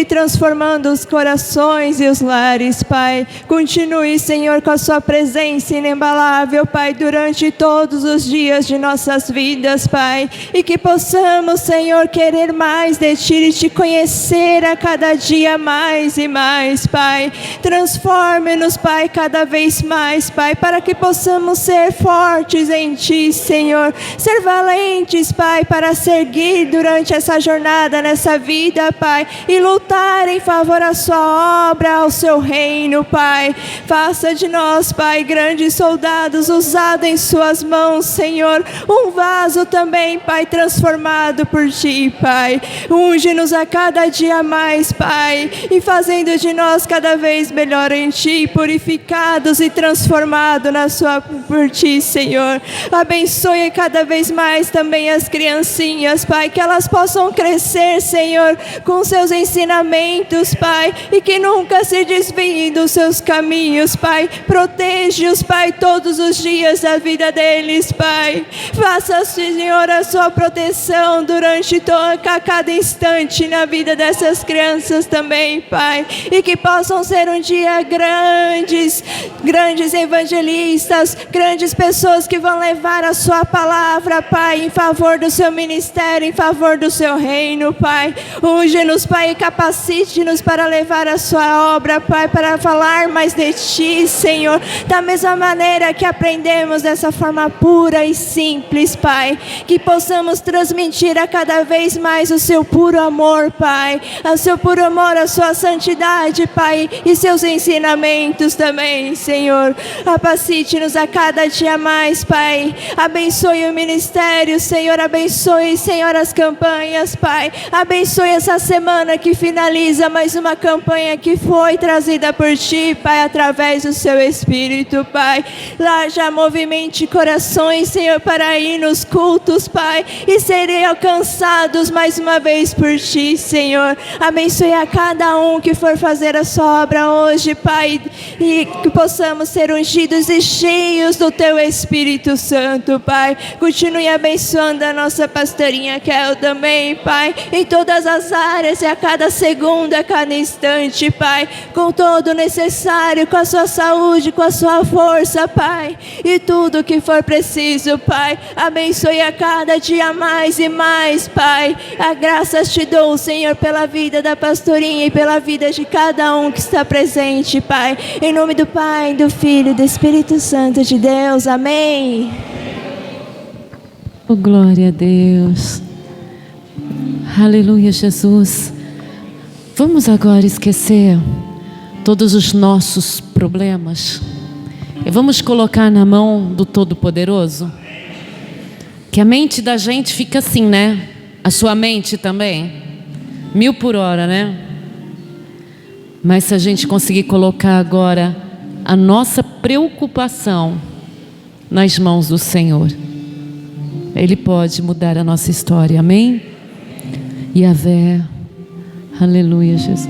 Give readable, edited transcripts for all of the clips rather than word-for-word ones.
e transformando os corações e os lares, Pai. Continue, Senhor, com a sua presença inabalável, Pai, durante todos os dias de nossas vidas, Pai. E que possamos, Senhor, querer mais de Ti e Te conhecer a cada dia mais e mais, Pai. Transforme-nos, Pai, cada vez mais, Pai, para que possamos ser fortes em Ti, Senhor. Ser valentes, Pai, para seguir durante essa jornada, nessa vida, Pai, e lutar em favor da Sua obra, ao Seu reino, Pai. Faça de nós, Pai, grandes soldados, usados em Suas mãos, Senhor. Um vaso também, Pai, transformado por Ti, Pai. Unge-nos a cada dia mais, Pai, e fazendo de nós cada vez melhor em Ti, purificados e transformados por Ti, Senhor. Abençoe cada vez mais também as criancinhas, Pai, que elas possam crescer, Senhor, com Seus ensinamentos, Pai, e que nunca se desviem dos Seus caminhos, Pai. Protege-os, Pai, todos os dias da vida deles, Pai. Faça, Senhor, a Sua proteção durante a cada instante na vida dessas crianças também, Pai, e que possam ser um dia grandes evangelistas, grandes pessoas que vão levar a Sua palavra, Pai, em favor do Seu ministério, em favor do Seu reino, Pai. Unge-nos, Pai, e capacite-nos para levar a Sua obra, Pai, para falar mais de Ti, Senhor, da mesma maneira que aprendemos dessa forma pura e simples, Pai, que possamos transmitir a cada vez mais o Seu puro amor, Pai, o Seu puro amor, a Sua santidade, Pai, e Seus ensinamentos também, Senhor. Capacite-nos a cada dia mais, Pai. Abençoe o ministério, Senhor. Abençoe, Senhor, as campanhas, Pai. Abençoe essa semana que finaliza mais uma campanha que foi trazida por Ti, Pai, através do Seu Espírito, Pai. Lá já movimente corações, Senhor, para ir nos cultos, Pai, e serem alcançados mais uma vez por Ti, Senhor. Abençoe a cada um que for fazer a Sua obra hoje, Pai, e que possamos ser ungidos e cheios do Teu Espírito Santo, Pai. Continue abençoando a nossa pastorinha Kel também, Pai, em todas as áreas e a cada segundo, a cada instante, Pai, com todo o necessário, com a Sua saúde, com a Sua força, Pai, e tudo que for preciso, Pai. Abençoe a cada dia mais e mais, Pai. A graças Te dou, Senhor, pela vida da pastorinha e pela vida de cada um que está presente, Pai. Em nome do Pai, do Filho e do Espírito Santo de Deus. Amém. Oh, glória a Deus. Aleluia, Jesus. Vamos agora esquecer todos os nossos problemas e vamos colocar na mão do Todo-Poderoso. Que a mente da gente fica assim, né? A sua mente também 1000 por hora, né? Mas se a gente conseguir colocar agora a nossa preocupação nas mãos do Senhor, Ele pode mudar a nossa história, amém? Yahvé, aleluia, Jesus.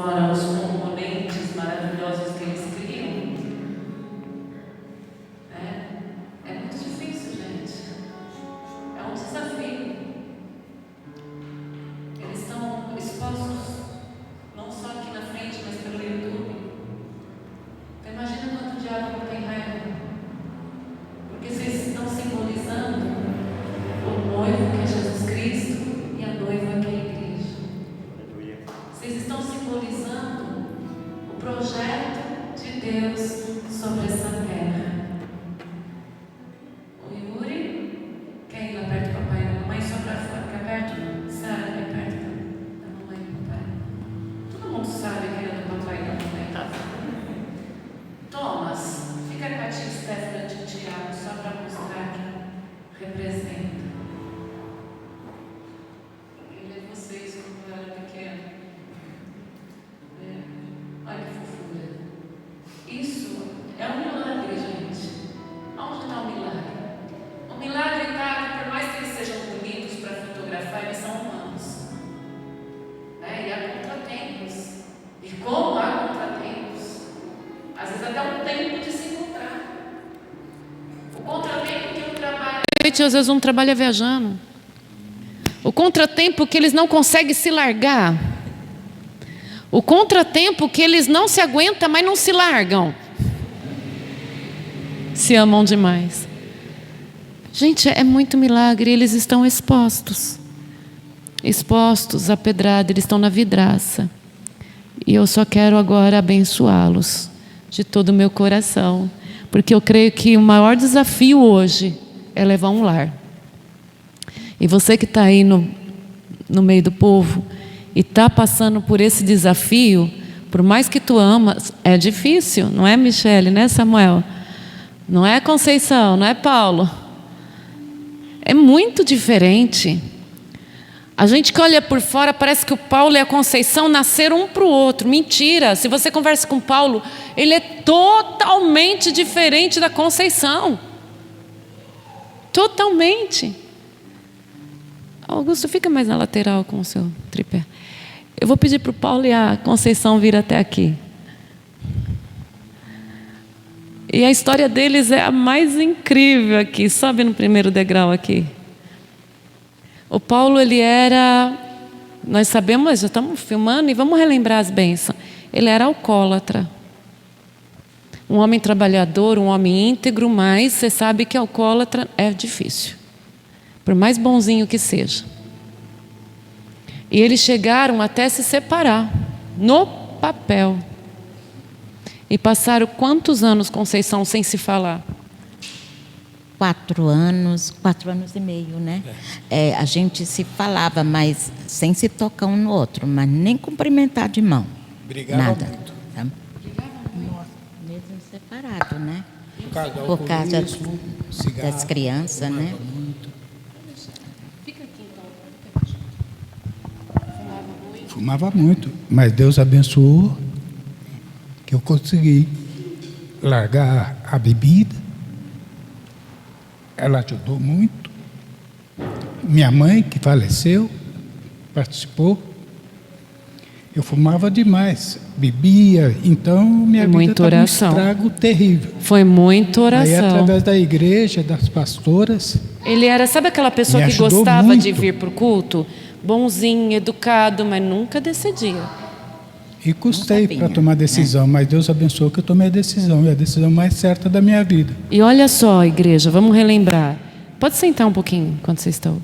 fora os componentes maravilhosos que eles criam. É muito difícil, gente. É um desafio. Eles estão expostos não só aqui na frente, mas pelo YouTube. Então imagina quanto o diabo não tem raiva. Porque vocês estão simbolizando o noivo que é Jesus Cristo e a noiva que é a igreja. Vocês estão simbolizando o projeto de Deus sobre essa terra. O Yuri quer ir lá perto do papai e da mamãe, só para fora, fica perto. Sara, fica perto da mamãe e do papai. Todo mundo sabe quem é do papai e da mamãe, tá? Thomas, fica com a tia Stephanie e o Tiago, só para mostrar que representa. Ele é vocês quando eu era pequeno. Olha que fofura. Isso é um milagre, gente. Onde está o milagre? O milagre está que, por mais que eles sejam bonitos para fotografar, eles são humanos. E há contratempos. E como há contratempos, às vezes até um tempo de se encontrar. O contratempo que um trabalha à noite, às vezes um trabalha viajando. O contratempo que eles não conseguem se largar. O contratempo que eles não se aguentam, mas não se largam. Se amam demais. Gente, é muito milagre. Eles estão expostos. Expostos à pedrada, eles estão na vidraça. E eu só quero agora abençoá-los de todo o meu coração. Porque eu creio que o maior desafio hoje é levar um lar. E você que está aí no meio do povo e está passando por esse desafio, por mais que tu amas, é difícil, não é, Michele, né, Samuel? Não é, Conceição, não é, Paulo? É muito diferente. A gente que olha por fora, parece que o Paulo e a Conceição nasceram um para o outro. Mentira, se você conversa com o Paulo, ele é totalmente diferente da Conceição. Totalmente. Augusto, fica mais na lateral com o seu tripé. Eu vou pedir para o Paulo e a Conceição vir até aqui. E a história deles é a mais incrível aqui. Sobe no primeiro degrau aqui. O Paulo, ele era... Nós sabemos, já estamos filmando e vamos relembrar as bênçãos. Ele era alcoólatra. Um homem trabalhador, um homem íntegro, mas você sabe que alcoólatra é difícil. Por mais bonzinho que seja. E eles chegaram até se separar. No papel. E passaram quantos anos, Conceição, sem se falar? 4 anos e meio, né? A gente se falava, mas sem se tocar um no outro, mas nem cumprimentar de mão. Brigava nada. muito. Tá? Mesmo separado, né? Por causa das crianças, né? Muito. Fumava muito, mas Deus abençoou que eu consegui largar a bebida. Ela ajudou muito. Minha mãe, que faleceu, participou. Eu fumava demais, bebia, então minha vida estava um estrago terrível. Foi muita oração. Aí, através da igreja, das pastoras... Ele era, sabe aquela pessoa que gostava muito de vir para o culto? Bonzinho, educado, mas nunca decidia. E custei para tomar decisão, mas Deus abençoou que eu tomei a decisão, e a decisão mais certa da minha vida. E olha só, igreja, vamos relembrar. Pode sentar um pouquinho enquanto vocês estão.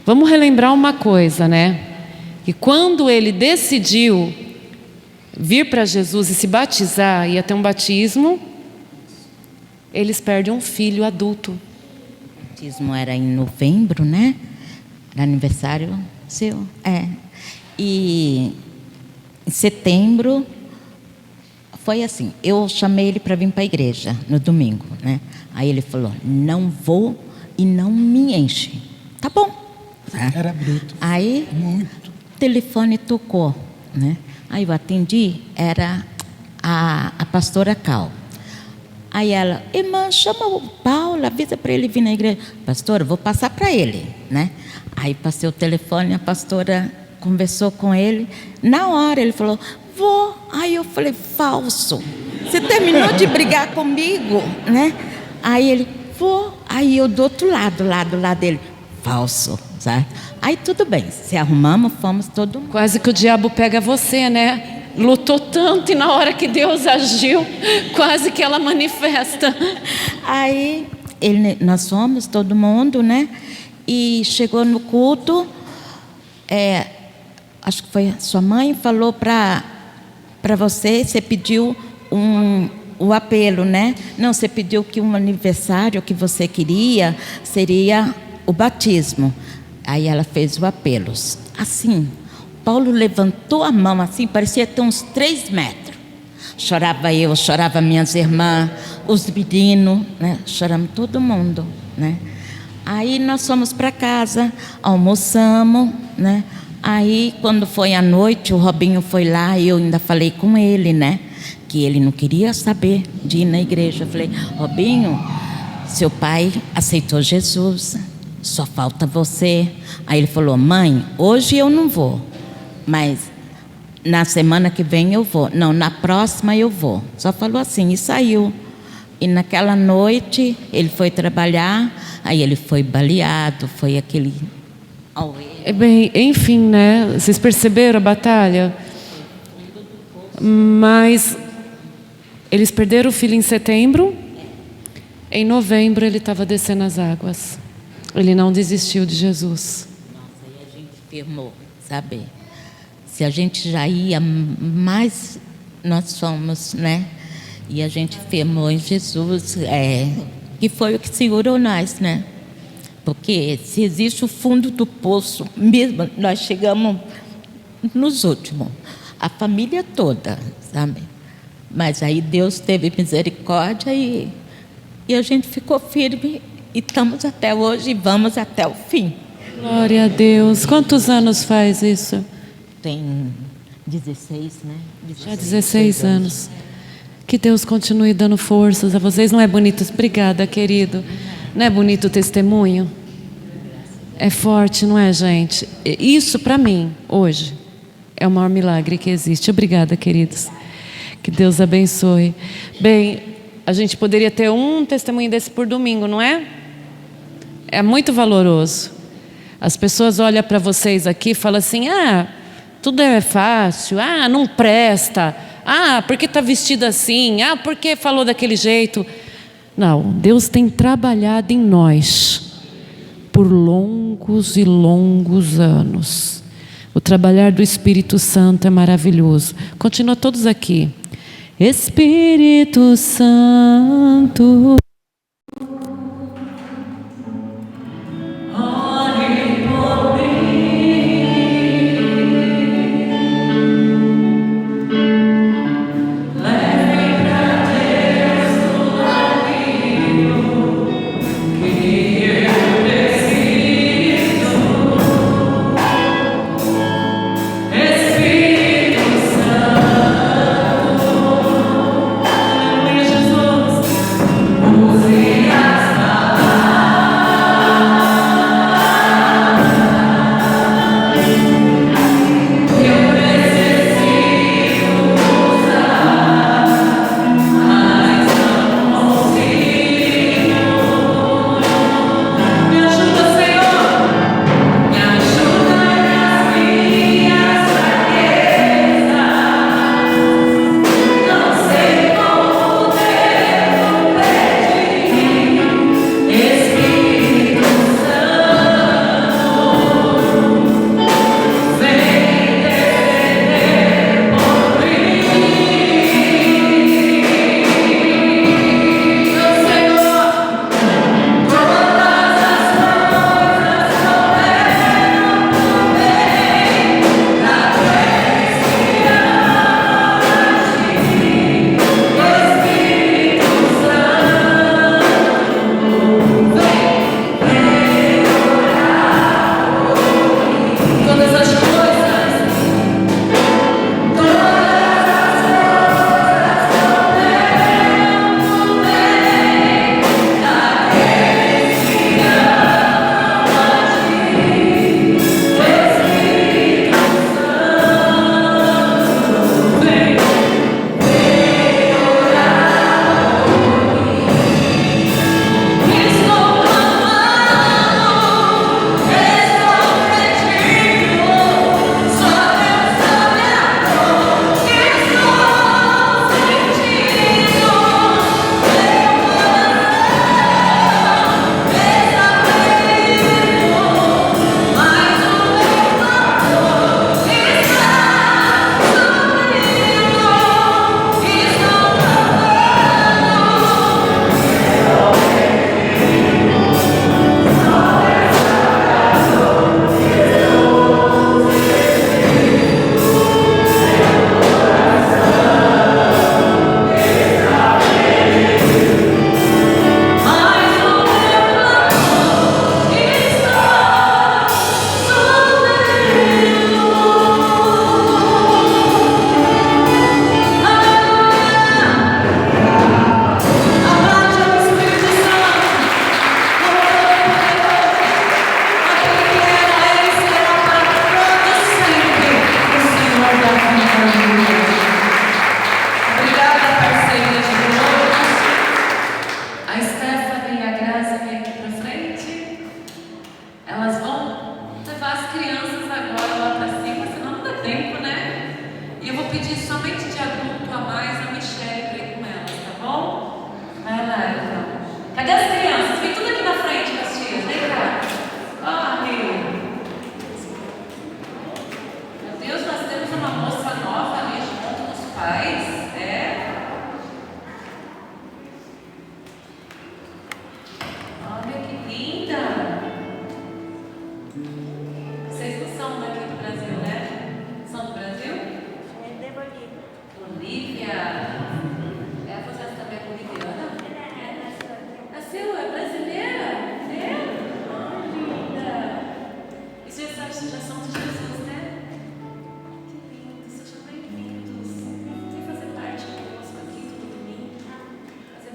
Vamos relembrar uma coisa, né? Que quando ele decidiu vir para Jesus e se batizar, ia ter um batismo, eles perdem um filho adulto. O batismo era em novembro, né? Era aniversário seu. E em setembro, foi assim, eu chamei ele para vir para a igreja no domingo, né? Aí ele falou, não vou e não me enche. Tá bom. Era bruto. Aí, muito. O telefone tocou, né? Aí eu atendi, era a pastora Cal. Aí ela, irmã, chama o Paulo, avisa para ele vir na igreja. Pastora, vou passar para ele, né? Aí passei o telefone, a pastora conversou com ele. Na hora ele falou, vou. Aí eu falei, falso. Você terminou de brigar comigo, né? Aí ele, vou. Aí eu do outro lado, lá do lado dele, falso, sabe? Aí tudo bem, se arrumamos, fomos todo mundo. Quase que o diabo pega você, né? Lutou tanto e na hora que Deus agiu, quase que ela manifesta. Aí nós fomos todo mundo, né? E chegou no culto, acho que foi a sua mãe, falou para você pediu o apelo, né? Não, você pediu que um aniversário que você queria seria o batismo. Aí ela fez o apelo. Assim, Paulo levantou a mão, assim, parecia ter uns 3 metros. Chorava eu, chorava minhas irmãs, os meninos, né? Choramos todo mundo, né? Aí nós fomos para casa, almoçamos, né? Aí quando foi à noite, o Robinho foi lá e eu ainda falei com ele, né? Que ele não queria saber de ir na igreja. Eu falei, Robinho, seu pai aceitou Jesus, só falta você. Aí ele falou, mãe, hoje eu não vou, mas na semana que vem eu vou. Não, na próxima eu vou. Só falou assim e saiu. E naquela noite ele foi trabalhar, aí ele foi baleado, foi aquele... Bem, enfim, né? Vocês perceberam a batalha? Mas eles perderam o filho em setembro. Em novembro ele estava descendo as águas. Ele não desistiu de Jesus. Nossa, e a gente firmou, sabe? Se a gente já ia, mais nós fomos, né? E a gente firmou em Jesus, que foi o que segurou nós, né? Porque se existe o fundo do poço, mesmo nós chegamos nos últimos, a família toda, sabe? Mas aí Deus teve misericórdia e a gente ficou firme e estamos até hoje e vamos até o fim. Glória a Deus. Quantos anos faz isso? Tem 16, né? Já 16 anos. Que Deus continue dando forças a vocês. Não é bonito? Obrigada, querido. Não é bonito o testemunho? É forte, não é, gente? Isso, para mim, hoje, é o maior milagre que existe. Obrigada, queridos. Que Deus abençoe. Bem, a gente poderia ter um testemunho desse por domingo, não é? É muito valoroso. As pessoas olham para vocês aqui e falam assim, tudo é fácil, não presta, porque está vestido assim, porque falou daquele jeito. Não, Deus tem trabalhado em nós por longos e longos anos. O trabalhar do Espírito Santo é maravilhoso. Continua todos aqui. Espírito Santo.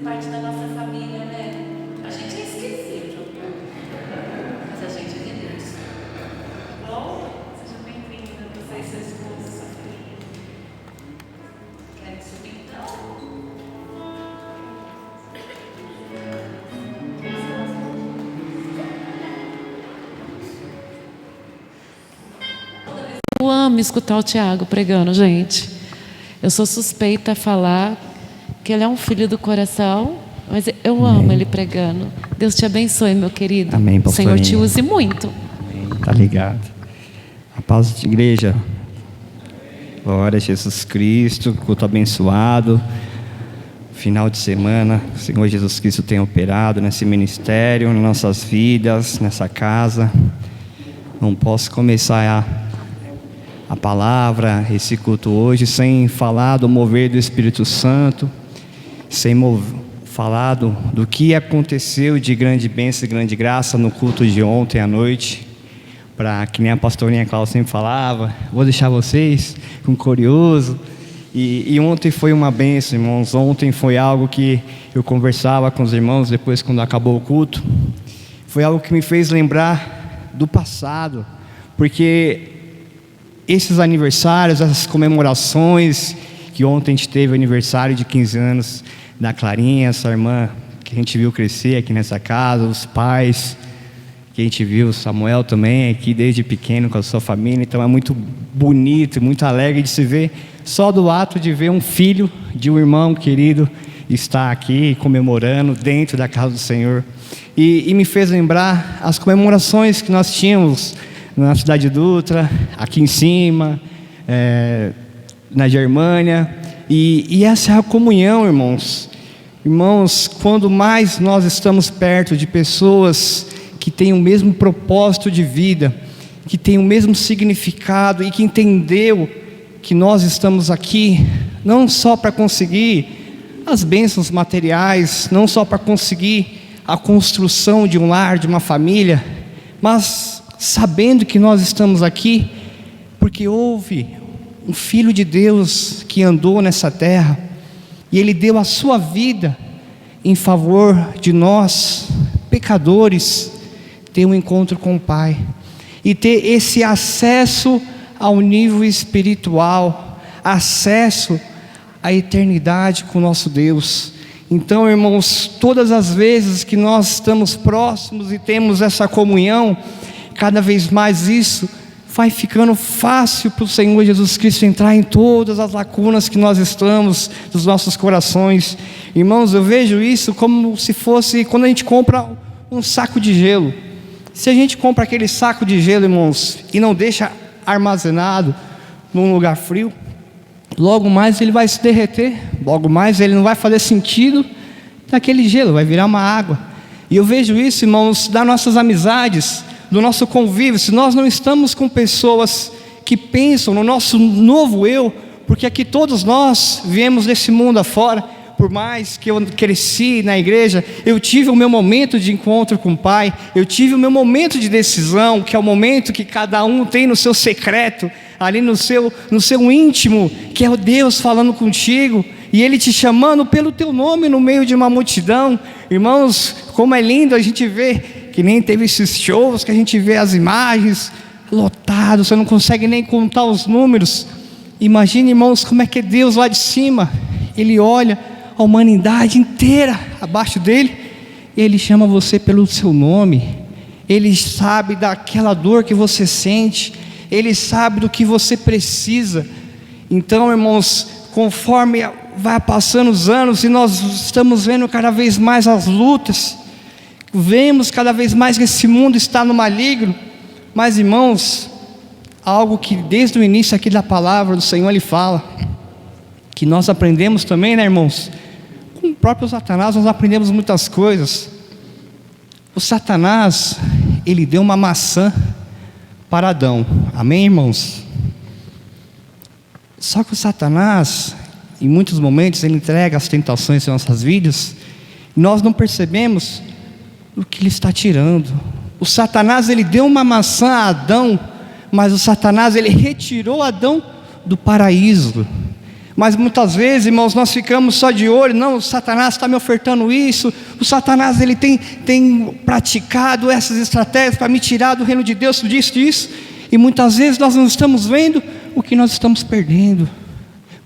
parte da nossa família, né? A gente é esquisível, mas a gente é de Deus. Bom, seja bem-vinda, você e seu esposo, sua filha. Quer subir então? Eu amo escutar o Tiago pregando, gente. Eu sou suspeita a falar que ele é um filho do coração, mas eu amo ele pregando. Deus te abençoe, meu querido. Amém, o Senhor te use muito. Amém. Tá ligado. A paz de igreja. Glória a Jesus Cristo, culto abençoado. Final de semana, o Senhor Jesus Cristo tem operado nesse ministério, nas nossas vidas, nessa casa. Não posso começar a palavra, esse culto hoje, sem falar do mover do Espírito Santo, sem falar do que aconteceu de grande bênção e grande graça no culto de ontem à noite, para que nem a pastorinha Cláudia sempre falava, vou deixar vocês com curioso, e ontem foi uma bênção, irmãos. Ontem foi algo que eu conversava com os irmãos depois, quando acabou o culto, foi algo que me fez lembrar do passado, porque esses aniversários, essas comemorações, que ontem a gente teve o aniversário de 15 anos da Clarinha, essa irmã que a gente viu crescer aqui nessa casa, os pais que a gente viu, o Samuel também aqui desde pequeno com a sua família. Então é muito bonito, muito alegre de se ver, só do ato de ver um filho de um irmão querido estar aqui comemorando dentro da casa do Senhor. E me fez lembrar as comemorações que nós tínhamos na cidade de Dutra, aqui em cima, na Germânia, e essa é a comunhão, irmãos. Irmãos, quando mais nós estamos perto de pessoas que têm o mesmo propósito de vida, que têm o mesmo significado e que entendeu que nós estamos aqui não só para conseguir as bênçãos materiais, não só para conseguir a construção de um lar, de uma família, mas sabendo que nós estamos aqui porque houve um Filho de Deus que andou nessa terra e Ele deu a sua vida em favor de nós, pecadores, ter um encontro com o Pai e ter esse acesso ao nível espiritual, acesso à eternidade com o nosso Deus. Então, irmãos, todas as vezes que nós estamos próximos e temos essa comunhão, cada vez mais isso vai ficando fácil para o Senhor Jesus Cristo entrar em todas as lacunas que nós estamos, dos nossos corações. Irmãos, eu vejo isso como se fosse quando a gente compra um saco de gelo. Se a gente compra aquele saco de gelo, irmãos, e não deixa armazenado num lugar frio, logo mais ele vai se derreter, logo mais ele não vai fazer sentido naquele gelo, vai virar uma água. E eu vejo isso, irmãos, das nossas amizades, do nosso convívio. Se nós não estamos com pessoas que pensam no nosso novo eu, porque aqui todos nós viemos desse mundo afora. Por mais que eu cresci na igreja, eu tive o meu momento de encontro com o Pai, eu tive o meu momento de decisão, que é o momento que cada um tem no seu secreto, ali no seu íntimo, que é o Deus falando contigo, e Ele te chamando pelo teu nome no meio de uma multidão. Irmãos, como é lindo a gente ver, que nem teve esses shows, que a gente vê as imagens lotadas, você não consegue nem contar os números. Imagine, irmãos, como é que é Deus lá de cima, Ele olha a humanidade inteira abaixo dele, Ele chama você pelo seu nome, Ele sabe daquela dor que você sente, Ele sabe do que você precisa. Então, irmãos, conforme vai passando os anos e nós estamos vendo cada vez mais as lutas, vemos cada vez mais que esse mundo está no maligno, mas, irmãos, algo que desde o início aqui da palavra do Senhor Ele fala, que nós aprendemos também, né, irmãos? Com o próprio Satanás nós aprendemos muitas coisas. O Satanás, ele deu uma maçã para Adão, amém, irmãos? Só que o Satanás, em muitos momentos, ele entrega as tentações em nossas vidas, e nós não percebemos o que ele está tirando. O Satanás, ele deu uma maçã a Adão, mas o Satanás, ele retirou Adão do paraíso. Mas muitas vezes, irmãos, nós ficamos só de olho. Não, o Satanás está me ofertando isso. O Satanás, ele tem praticado essas estratégias para me tirar do reino de Deus, disso. E muitas vezes nós não estamos vendo o que nós estamos perdendo.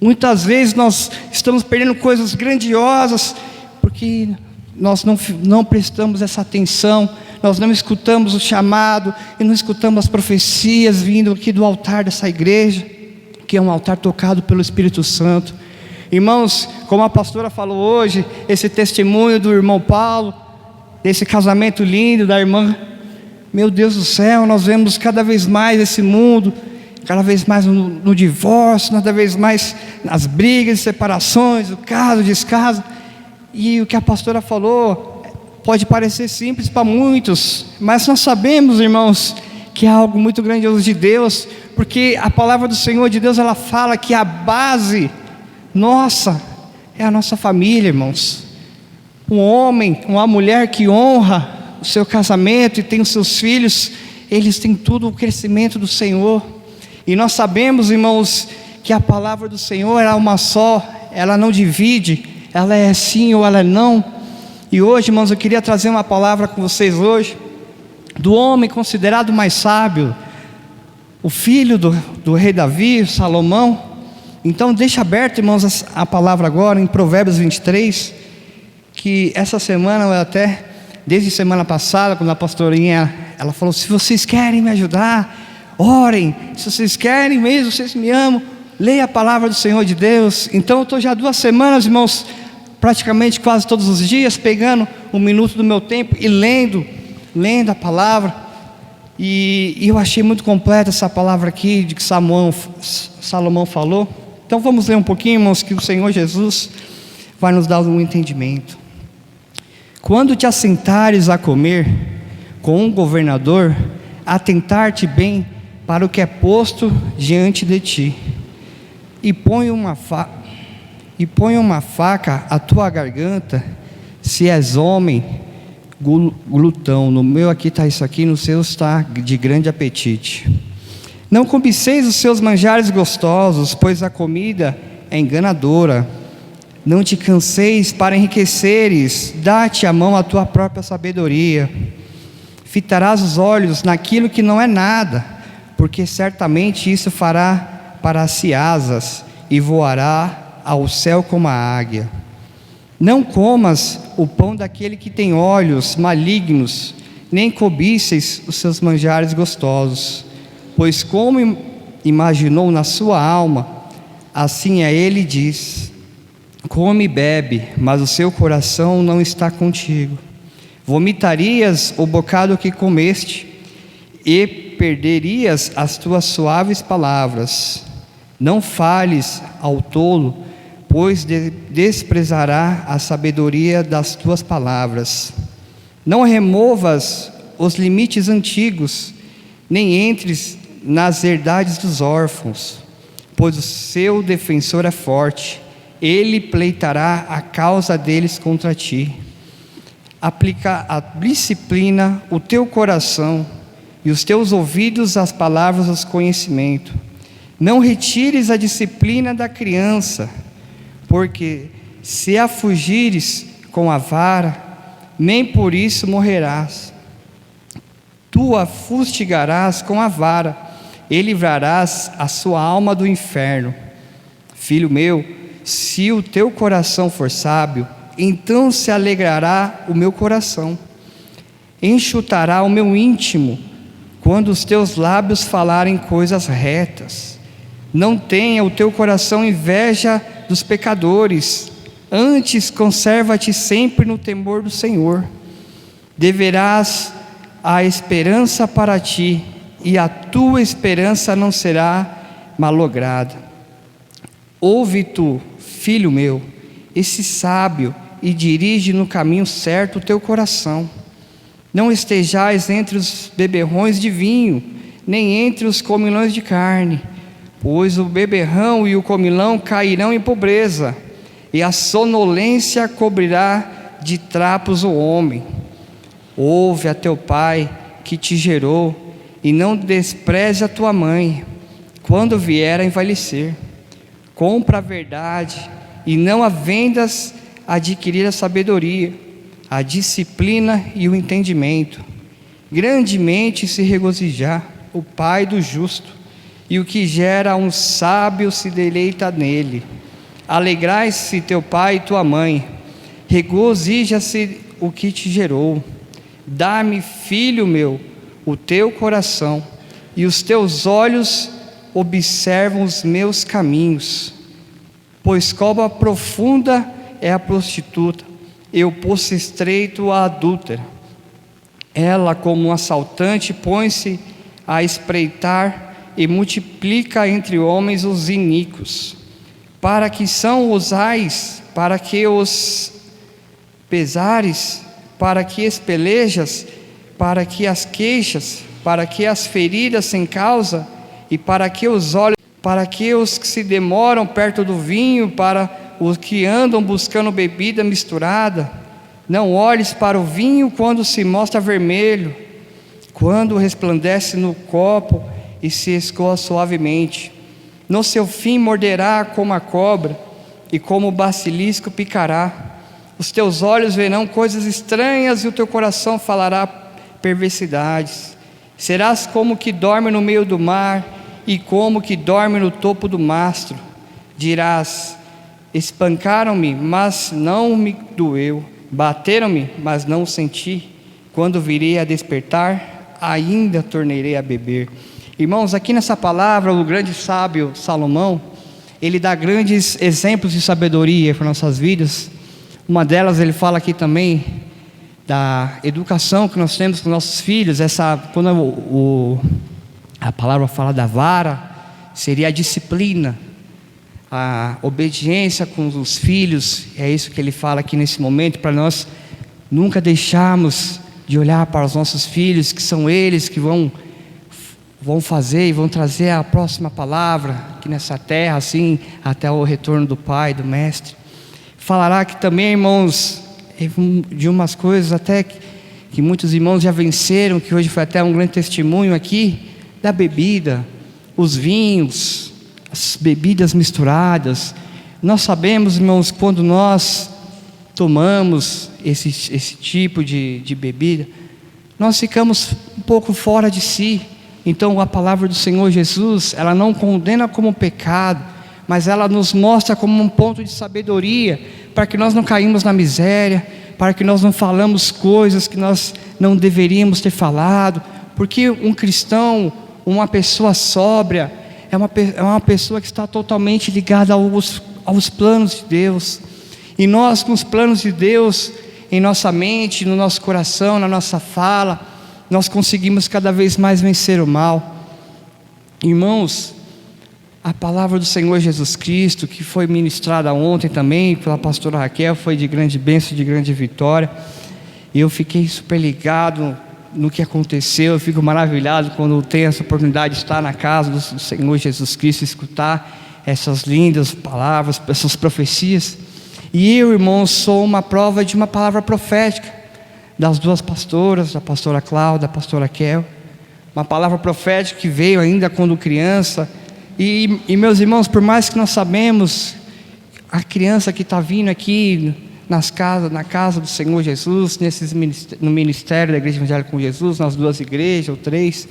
Muitas vezes nós estamos perdendo coisas grandiosas, porque nós não prestamos essa atenção. Nós não escutamos o chamado e não escutamos as profecias vindo aqui do altar dessa igreja, que é um altar tocado pelo Espírito Santo. Irmãos, como a pastora falou hoje, esse testemunho do irmão Paulo, desse casamento lindo da irmã, meu Deus do céu, nós vemos cada vez mais esse mundo, cada vez mais no divórcio, cada vez mais nas brigas, separações, o caso, o descaso. E o que a pastora falou pode parecer simples para muitos, mas nós sabemos, irmãos, que é algo muito grandioso de Deus, porque a palavra do Senhor de Deus, ela fala que a base nossa é a nossa família, irmãos. Um homem, uma mulher que honra o seu casamento e tem os seus filhos, eles têm tudo o crescimento do Senhor. E nós sabemos, irmãos, que a palavra do Senhor é uma só, ela não divide, ela é sim ou ela é não. E hoje, irmãos, eu queria trazer uma palavra com vocês hoje, do homem considerado mais sábio, o filho do rei Davi, Salomão. Então deixa aberto, irmãos, a palavra agora em Provérbios 23, que essa semana, eu até, desde semana passada, quando a pastorinha, ela falou, se vocês querem me ajudar, orem, se vocês querem mesmo, vocês me amam, leia a palavra do Senhor de Deus. Então eu estou já 2 semanas, irmãos, praticamente quase todos os dias, pegando 1 minuto do meu tempo e lendo a palavra. E eu achei muito completa essa palavra aqui, de que Salomão falou. Então vamos ler um pouquinho, irmãos, que o Senhor Jesus vai nos dar um entendimento. Quando te assentares a comer com um governador, atentar-te bem para o que é posto diante de ti, e põe uma faca à tua garganta, se és homem glutão. No meu aqui está isso aqui, no seu está de grande apetite. Não cobiceis os seus manjares gostosos, pois a comida é enganadora. Não te canseis para enriqueceres, dá-te a mão a tua própria sabedoria. Fitarás os olhos naquilo que não é nada, porque certamente isso fará para si asas, e voará ao céu como a águia. Não comas o pão daquele que tem olhos malignos, nem cobices os seus manjares gostosos, pois como imaginou na sua alma, assim a ele diz: come e bebe, mas o seu coração não está contigo. Vomitarias o bocado que comeste, e perderias as tuas suaves palavras. Não fales ao tolo, pois desprezará a sabedoria das tuas palavras. Não removas os limites antigos, nem entres nas herdades dos órfãos, pois o seu defensor é forte, ele pleitará a causa deles contra ti. Aplica a disciplina o teu coração, e os teus ouvidos às palavras do conhecimento. Não retires a disciplina da criança, porque se a fugires com a vara, nem por isso morrerás. Tu a fustigarás com a vara, e livrarás a sua alma do inferno. Filho meu, se o teu coração for sábio, então se alegrará o meu coração, enxutará o meu íntimo, quando os teus lábios falarem coisas retas. Não tenha o teu coração inveja dos pecadores, antes conserva-te sempre no temor do Senhor. Deverás a esperança para ti, e a tua esperança não será malograda. Ouve tu, filho meu, esse sábio, e dirige no caminho certo o teu coração. Não estejais entre os beberrões de vinho, nem entre os comilões de carne, pois o beberrão e o comilão cairão em pobreza, e a sonolência cobrirá de trapos o homem. Ouve a teu pai que te gerou, e não despreze a tua mãe, quando vier a envelhecer. Compra a verdade e não a vendas adquirir a sabedoria, a disciplina e o entendimento. Grandemente se regozijar o pai do justo, e o que gera um sábio se deleita nele. Alegrai-se teu pai e tua mãe, regozija-se o que te gerou. Dá-me, filho meu, o teu coração, e os teus olhos observam os meus caminhos. Pois cova profunda é a prostituta, e o poço estreito a adúltera. Ela, como um assaltante, põe-se a espreitar e multiplica entre homens os iníquos. Para que são os ais, para que os pesares, para que as pelejas, para que as queixas, para que as feridas sem causa, e para que os olhos, para que os que se demoram perto do vinho, para os que andam buscando bebida misturada. Não olhes para o vinho quando se mostra vermelho, quando resplandece no copo e se escoa suavemente. No seu fim morderá como a cobra, e como o basilisco picará. Os teus olhos verão coisas estranhas, e o teu coração falará perversidades. Serás como que dorme no meio do mar, e como que dorme no topo do mastro. Dirás: espancaram-me, mas não me doeu. Bateram-me, mas não senti. Quando virei a despertar, ainda tornarei a beber. Irmãos, aqui nessa palavra, o grande sábio Salomão, ele dá grandes exemplos de sabedoria para nossas vidas. Uma delas, ele fala aqui também da educação que nós temos com nossos filhos. Quando a palavra fala da vara, seria a disciplina, a obediência com os filhos. É isso que ele fala aqui nesse momento, para nós nunca deixarmos de olhar para os nossos filhos, que são eles que vão fazer e vão trazer a próxima palavra aqui nessa terra, assim, até o retorno do Pai, do Mestre. Falará aqui também, irmãos, de umas coisas até que muitos irmãos já venceram, que hoje foi até um grande testemunho aqui, da bebida, os vinhos, as bebidas misturadas. Nós sabemos, irmãos, quando nós tomamos esse tipo de bebida, nós ficamos um pouco fora de si. Então a palavra do Senhor Jesus, ela não condena como pecado, mas ela nos mostra como um ponto de sabedoria, para que nós não caímos na miséria, para que nós não falamos coisas que nós não deveríamos ter falado. Porque um cristão, uma pessoa sóbria, é uma pessoa que está totalmente ligada aos planos de Deus. E nós, com os planos de Deus em nossa mente, no nosso coração, na nossa fala, nós conseguimos cada vez mais vencer o mal. Irmãos, a palavra do Senhor Jesus Cristo, que foi ministrada ontem também pela pastora Raquel, foi de grande bênção, de grande vitória. E eu fiquei super ligado no que aconteceu. Eu fico maravilhado quando tenho essa oportunidade de estar na casa do Senhor Jesus Cristo, escutar essas lindas palavras, essas profecias. E eu, irmãos, sou uma prova de uma palavra profética das duas pastoras, da pastora Cláudia, da pastora Raquel. Uma palavra profética que veio ainda quando criança. E meus irmãos, por mais que nós sabemos, a criança que está vindo aqui na casa do Senhor Jesus, no ministério da Igreja Evangélica com Jesus, nas duas igrejas ou três,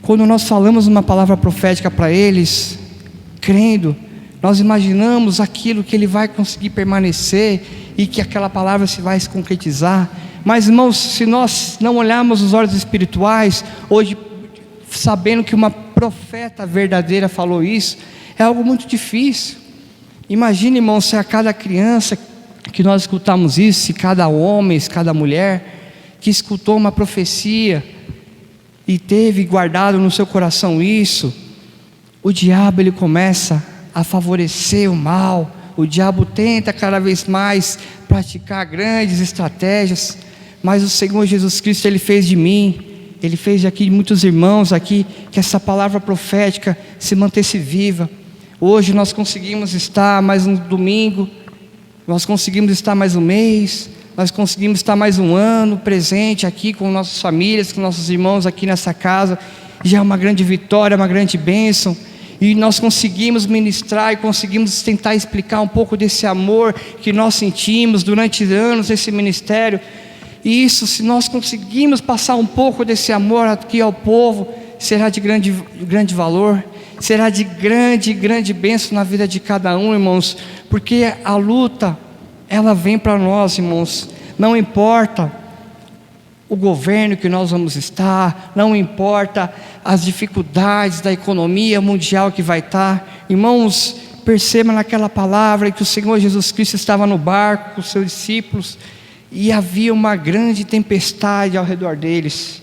quando nós falamos uma palavra profética para eles, crendo, nós imaginamos aquilo que ele vai conseguir permanecer e que aquela palavra vai se concretizar. Mas, irmãos, se nós não olharmos os olhos espirituais, hoje, sabendo que uma profeta verdadeira falou isso, é algo muito difícil. Imagine, irmãos, se a cada criança que nós escutamos isso, se cada homem, se cada mulher que escutou uma profecia e teve guardado no seu coração isso, o diabo ele começa a favorecer o mal. O diabo tenta cada vez mais praticar grandes estratégias, mas o Senhor Jesus Cristo, ele fez de mim, ele fez aqui de muitos irmãos aqui, que essa palavra profética se mantesse viva. Hoje nós conseguimos estar mais um domingo, nós conseguimos estar mais um mês, nós conseguimos estar mais um ano presente aqui com nossas famílias, com nossos irmãos aqui nessa casa. Já é uma grande vitória, uma grande bênção. E nós conseguimos ministrar e conseguimos tentar explicar um pouco desse amor que nós sentimos durante anos nesse ministério. E isso, se nós conseguimos passar um pouco desse amor aqui ao povo, será de grande valor, será de grande bênção na vida de cada um, irmãos, porque a luta, ela vem para nós, irmãos. Não importa o governo que nós vamos estar, não importa as dificuldades da economia mundial que vai estar, irmãos, perceba naquela palavra que o Senhor Jesus Cristo estava no barco com os seus discípulos, e havia uma grande tempestade ao redor deles.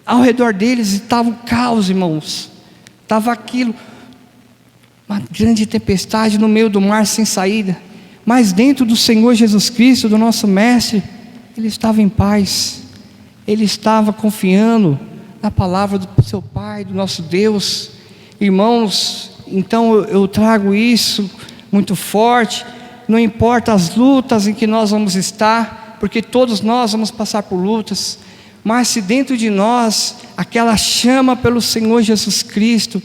Ao redor deles estava o caos, irmãos. Estava aquilo, uma grande tempestade no meio do mar sem saída. Mas dentro do Senhor Jesus Cristo, do nosso Mestre, ele estava em paz. Ele estava confiando na palavra do seu Pai, do nosso Deus. Irmãos, então eu trago isso muito forte. Não importa as lutas em que nós vamos estar, porque todos nós vamos passar por lutas, mas se dentro de nós aquela chama pelo Senhor Jesus Cristo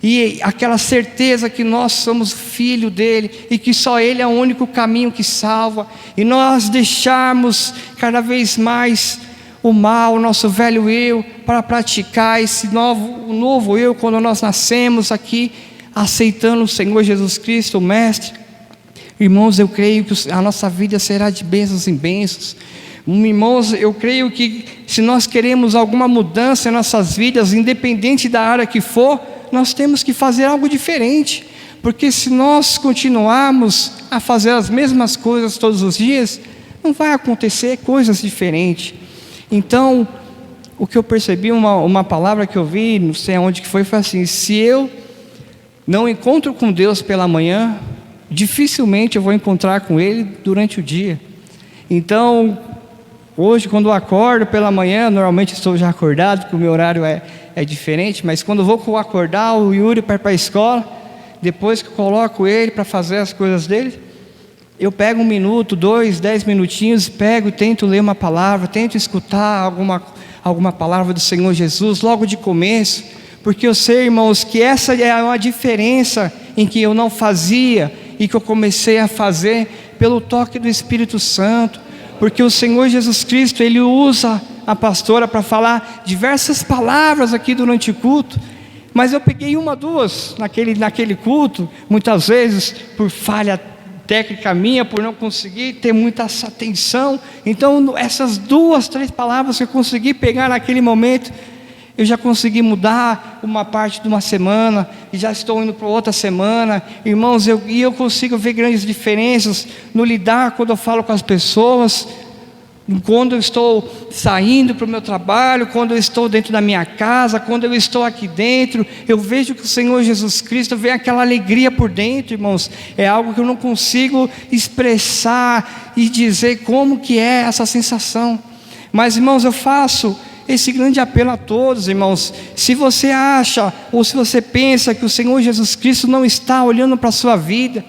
e aquela certeza que nós somos filho dele e que só ele é o único caminho que salva, e nós deixarmos cada vez mais o mal, o nosso velho eu, para praticar esse novo eu, quando nós nascemos aqui aceitando o Senhor Jesus Cristo, o Mestre. Irmãos, eu creio que a nossa vida será de bênçãos em bênçãos. Irmãos, eu creio que se nós queremos alguma mudança em nossas vidas, independente da área que for, nós temos que fazer algo diferente, porque se nós continuarmos a fazer as mesmas coisas todos os dias, não vai acontecer coisas diferentes. Então, o que eu percebi, uma palavra que eu vi, não sei aonde que foi assim: se eu não encontro com Deus pela manhã, dificilmente eu vou encontrar com Ele durante o dia. Então, hoje quando eu acordo pela manhã, normalmente estou já acordado, porque o meu horário é diferente, mas quando eu vou acordar o Yuri para ir para a escola, depois que eu coloco ele para fazer as coisas dele, eu pego 1 minuto, 2, 10 minutinhos, pego e tento ler uma palavra, tento escutar alguma palavra do Senhor Jesus logo de começo, porque eu sei, irmãos, que essa é uma diferença em que eu não fazia e que eu comecei a fazer pelo toque do Espírito Santo, porque o Senhor Jesus Cristo, Ele usa a pastora para falar diversas palavras aqui durante o culto, mas eu peguei 1, 2 naquele culto, muitas vezes por falha técnica minha, por não conseguir ter muita atenção. Então essas 2, 3 palavras que eu consegui pegar naquele momento, eu já consegui mudar uma parte de uma semana, e já estou indo para outra semana, irmãos, eu consigo ver grandes diferenças no lidar quando eu falo com as pessoas, quando eu estou saindo para o meu trabalho, quando eu estou dentro da minha casa, quando eu estou aqui dentro, eu vejo que o Senhor Jesus Cristo vem aquela alegria por dentro, irmãos. É algo que eu não consigo expressar e dizer como que é essa sensação. Mas, irmãos, eu faço esse grande apelo a todos, irmãos. Se você acha ou se você pensa que o Senhor Jesus Cristo não está olhando para a sua vida,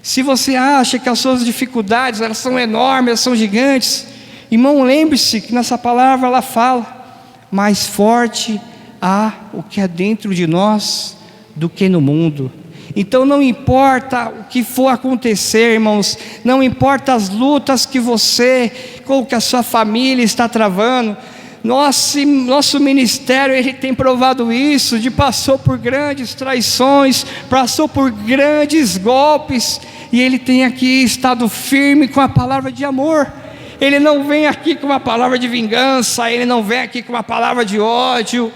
se você acha que as suas dificuldades elas são enormes, elas são gigantes, irmão, lembre-se que nessa palavra ela fala: mais forte há o que é dentro de nós do que no mundo. Então não importa o que for acontecer, irmãos, não importa as lutas que você ou que a sua família está travando, nosso ministério, ele tem provado isso, passou por grandes traições, passou por grandes golpes, e ele tem aqui estado firme com a palavra de amor. Ele não vem aqui com uma palavra de vingança, ele não vem aqui com uma palavra de ódio,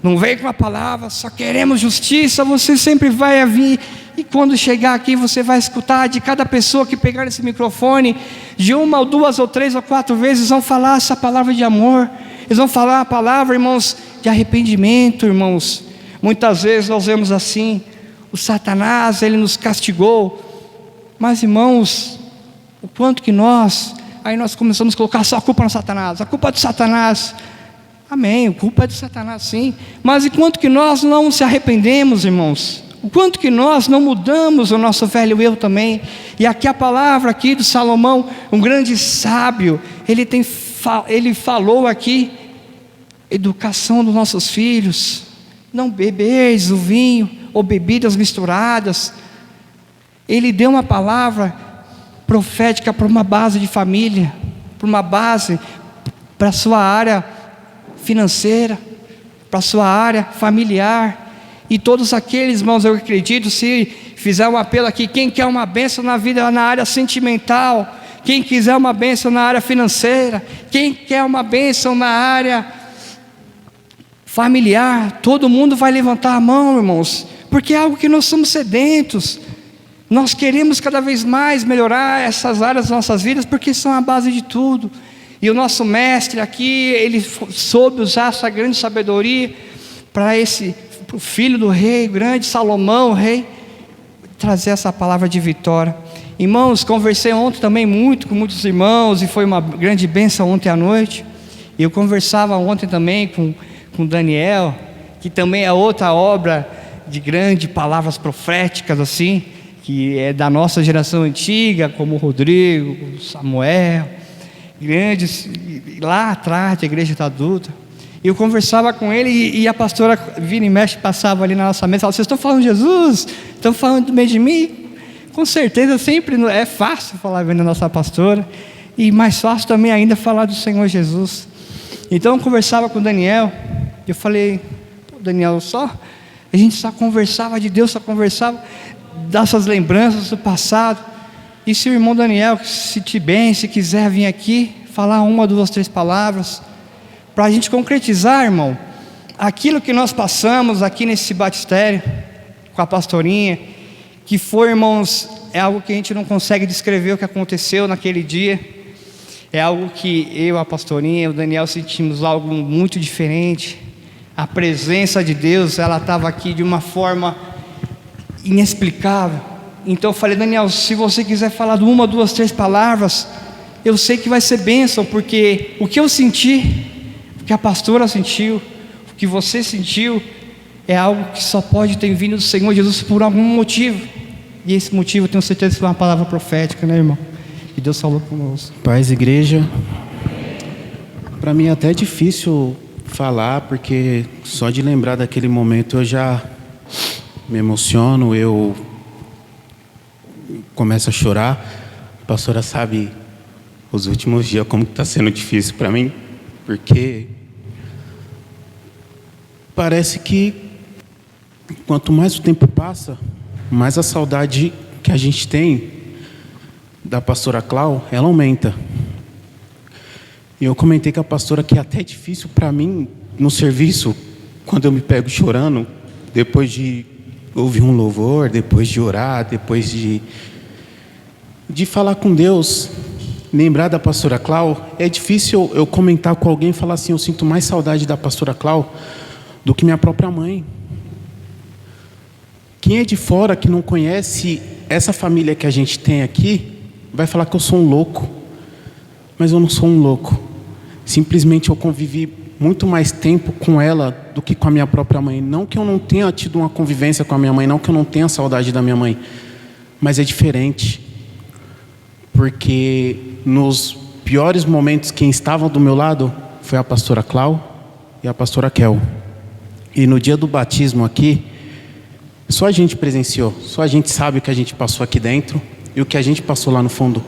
não vem com uma palavra, só queremos justiça. Você sempre vai vir, e quando chegar aqui você vai escutar de cada pessoa que pegar esse microfone, de 1 ou 2 ou 3 ou 4 vezes vão falar essa palavra de amor. Eles vão falar a palavra, irmãos, de arrependimento, irmãos. Muitas vezes nós vemos assim: o Satanás, ele nos castigou, mas, irmãos, o quanto que nós começamos a colocar só a culpa no Satanás, a culpa é do Satanás. Amém, a culpa é do Satanás, sim, mas enquanto que nós não se arrependemos, irmãos, o quanto que nós não mudamos o nosso velho eu também. E aqui a palavra aqui do Salomão, um grande sábio, ele falou aqui: educação dos nossos filhos, não bebeis o vinho ou bebidas misturadas. Ele deu uma palavra profética para uma base de família, para uma base para a sua área financeira, para a sua área familiar. E todos aqueles, irmãos, eu acredito, se fizer um apelo aqui, quem quer uma bênção na vida, na área sentimental, quem quiser uma bênção na área financeira, quem quer uma bênção na área familiar, todo mundo vai levantar a mão, irmãos, porque é algo que nós somos sedentos. Nós queremos cada vez mais melhorar essas áreas das nossas vidas, porque são a base de tudo. E o nosso mestre aqui, ele soube usar essa grande sabedoria para o filho do rei, grande Salomão, o rei, trazer essa palavra de vitória. Irmãos, conversei ontem também muito com muitos irmãos, e foi uma grande bênção ontem à noite. Eu conversava ontem também com Daniel, que também é outra obra de grandes palavras proféticas, assim, que é da nossa geração antiga, como o Rodrigo, o Samuel, grandes, lá atrás da igreja adulta. Eu conversava com ele e a pastora vira e mexe, passava ali na nossa mesa e falava: vocês estão falando de Jesus? Estão falando do meio de mim? Com certeza, sempre é fácil falar bem da nossa pastora, e mais fácil também ainda falar do Senhor Jesus. Então eu conversava com o Daniel, eu falei: Daniel, a gente só conversava de Deus, só conversava dessas lembranças do passado. E se o irmão Daniel se sentir bem, se quiser vir aqui falar 1, 2, 3 palavras, para a gente concretizar, irmão, aquilo que nós passamos aqui nesse batistério, com a pastorinha, que foi, irmãos, é algo que a gente não consegue descrever o que aconteceu naquele dia. É algo que eu, a pastorinha, o Daniel sentimos algo muito diferente. A presença de Deus, ela estava aqui de uma forma inexplicável. Então eu falei: Daniel, se você quiser falar de 1, 2, 3 palavras, eu sei que vai ser bênção, porque o que eu senti, o que a pastora sentiu, o que você sentiu, é algo que só pode ter vindo do Senhor Jesus por algum motivo. E esse motivo, eu tenho certeza que foi uma palavra profética, né, irmão? E Deus falou conosco. Paz, igreja. Para mim é até difícil falar, porque só de lembrar daquele momento eu já me emociono, eu começo a chorar. A pastora sabe os últimos dias como está sendo difícil para mim, porque parece que quanto mais o tempo passa, mais a saudade que a gente tem da pastora Clau, ela aumenta. E eu comentei com a pastora que é até difícil para mim no serviço, quando eu me pego chorando, depois de ouvir um louvor, depois de orar, depois de falar com Deus, lembrar da pastora Clau. É difícil eu comentar com alguém e falar assim: eu sinto mais saudade da pastora Clau do que minha própria mãe. Quem é de fora, que não conhece essa família que a gente tem aqui, vai falar que eu sou um louco. Mas eu não sou um louco. Simplesmente eu convivi muito mais tempo com ela do que com a minha própria mãe. Não que eu não tenha tido uma convivência com a minha mãe, não que eu não tenha saudade da minha mãe, mas é diferente. Porque nos piores momentos, quem estava do meu lado foi a pastora Clau e a pastora Kel. E no dia do batismo aqui, só a gente presenciou, só a gente sabe o que a gente passou aqui dentro e o que a gente passou lá no fundo.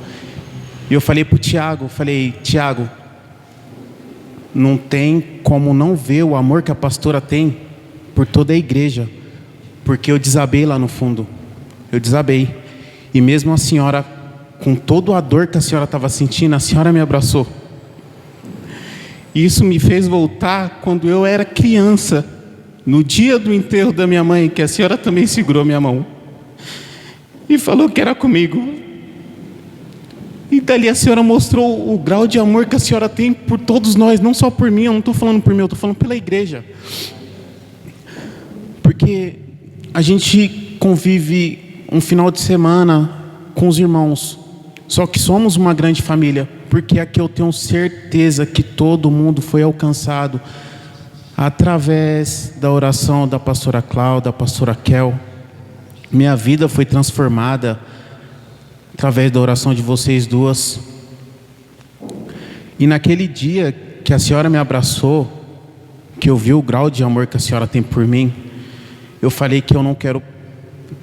E eu falei para o Tiago, Tiago, não tem como não ver o amor que a pastora tem por toda a igreja, porque eu desabei lá no fundo, eu desabei. E mesmo a senhora, com toda a dor que a senhora estava sentindo, a senhora me abraçou. E isso me fez voltar quando eu era criança, no dia do enterro da minha mãe, que a senhora também segurou minha mão e falou que era comigo. E dali a senhora mostrou o grau de amor que a senhora tem por todos nós, não só por mim. Eu não estou falando por mim, eu estou falando pela igreja. Porque a gente convive um final de semana com os irmãos, só que somos uma grande família, porque aqui eu tenho certeza que todo mundo foi alcançado através da oração da pastora Cláudia, da pastora Kel. Minha vida foi transformada através da oração de vocês duas. E naquele dia que a senhora me abraçou, que eu vi o grau de amor que a senhora tem por mim, eu falei que eu não quero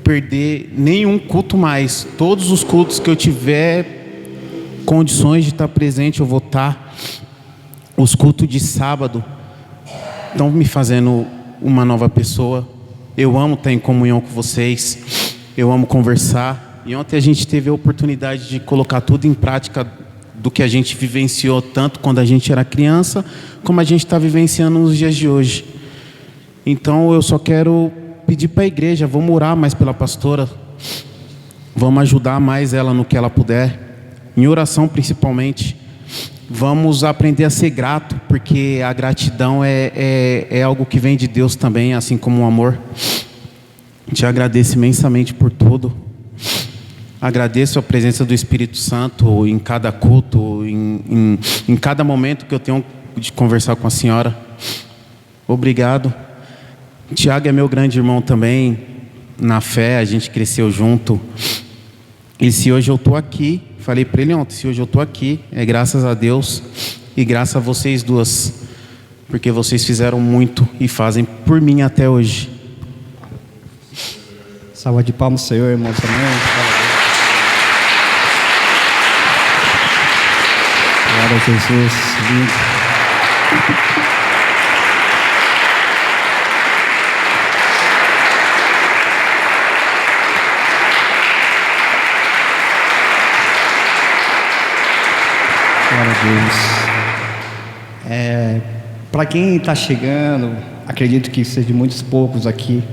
perder nenhum culto mais. Todos os cultos que eu tiver condições de estar presente, eu vou estar. Os cultos de sábado estão me fazendo uma nova pessoa. Eu amo estar em comunhão com vocês, eu amo conversar. E ontem a gente teve a oportunidade de colocar tudo em prática do que a gente vivenciou, tanto quando a gente era criança, como a gente está vivenciando nos dias de hoje. Então eu só quero pedir para a igreja, vamos orar mais pela pastora, vamos ajudar mais ela no que ela puder, em oração principalmente. Vamos aprender a ser grato, porque a gratidão é algo que vem de Deus também, assim como o amor. Te agradeço imensamente por tudo. Agradeço a presença do Espírito Santo em cada culto, em cada momento que eu tenho de conversar com a senhora. Obrigado. Tiago é meu grande irmão também, na fé, a gente cresceu junto. E se hoje eu estou aqui, falei para ele ontem, se hoje eu estou aqui, é graças a Deus e graças a vocês duas, porque vocês fizeram muito e fazem por mim até hoje. Salva de palmas, Senhor, irmão, também. Glória a Jesus. Glória a Deus. Para quem está chegando, acredito que seja de muitos poucos aqui.